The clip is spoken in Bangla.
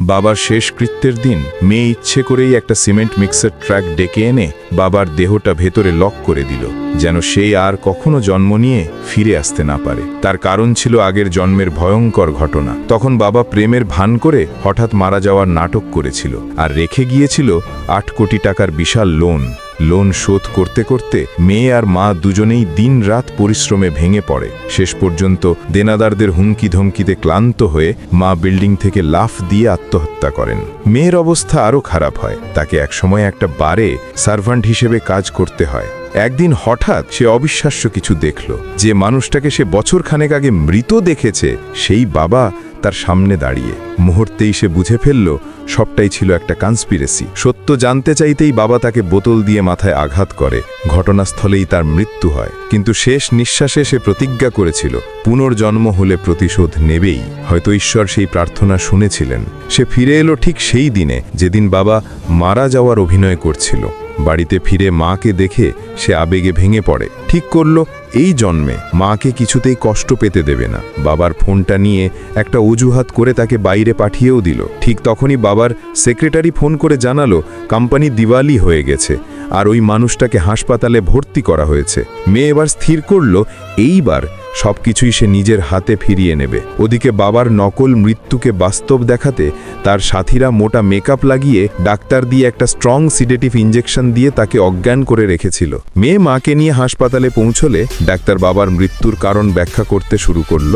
বাবার শেষকৃত্যের দিন মেয়ে ইচ্ছে করেই একটা সিমেন্ট মিক্সার ট্রাক ডেকে এনে বাবার দেহটা ভেতরে লক করে দিল, যেন সেই আর কখনো জন্ম নিয়ে ফিরে আসতে না পারে। তার কারণ ছিল আগের জন্মের ভয়ঙ্কর ঘটনা। তখন বাবা প্রেমের ভান করে হঠাৎ মারা যাওয়ার নাটক করেছিল, আর রেখে গিয়েছিল 8 কোটি টাকার বিশাল লোন শোধ করতে করতে মেয়ে আর মা দুজনেই দিন-রাত পরিশ্রমে ভেঙে পড়ে। শেষ পর্যন্ত দেনাদারদের হুমকি ধমকিতে ক্লান্ত হয়ে মা বিল্ডিং থেকে লাফ দিয়ে আত্মহত্যা করেন। মেয়ের অবস্থা আরও খারাপ হয়। তাকে একসময় একটা বারে সার্ভান্ট হিসেবে কাজ করতে হয়। একদিন হঠাৎ সে অবিশ্বাস্য কিছু দেখল। যে মানুষটাকে সে বছরখানেক আগে মৃত দেখেছে, সেই বাবা তার সামনে দাঁড়িয়ে। মুহূর্তেই সে বুঝে ফেলল সবটাই ছিল একটা কনস্পিরেসি। সত্য জানতে চাইতেই বাবা তাকে বোতল দিয়ে মাথায় আঘাত করে। ঘটনাস্থলেই তার মৃত্যু হয়। কিন্তু শেষ নিঃশ্বাসে সে প্রতিজ্ঞা করেছিল পুনর্জন্ম হলে প্রতিশোধ নেবেই। হয়তো ঈশ্বর সেই প্রার্থনা শুনেছিলেন। সে ফিরে এলো ঠিক সেই দিনে যেদিন বাবা মারা যাওয়ার অভিনয় করছিল। বাড়িতে ফিরে মাকে দেখে সে আবেগে ভেঙে পড়ে। ঠিক করল এই জন্মে মাকে কিছুতেই কষ্ট পেতে দেবে না। বাবার ফোনটা নিয়ে একটা অজুহাত করে তাকে বাইরে পাঠিয়েও দিল। ঠিক তখনই বাবার সেক্রেটারি ফোন করে জানালো কোম্পানি দিওয়ালি হয়ে গেছে আর ওই মানুষটাকে হাসপাতালে ভর্তি করা হয়েছে। মেয়ে এবার স্থির করল এইবার সবকিছুই সে নিজের হাতে ফিরিয়ে নেবে। ওদিকে বাবার নকল মৃত্যুকে বাস্তব দেখাতে তার সাথীরা মোটা মেকআপ লাগিয়ে ডাক্তার দিয়ে একটা স্ট্রং সিডেটিভ ইঞ্জেকশন দিয়ে তাকে অজ্ঞান করে রেখেছিল। মেয়ে মাকে নিয়ে হাসপাতালে পৌঁছলে ডাক্তার বাবার মৃত্যুর কারণ ব্যাখ্যা করতে শুরু করল।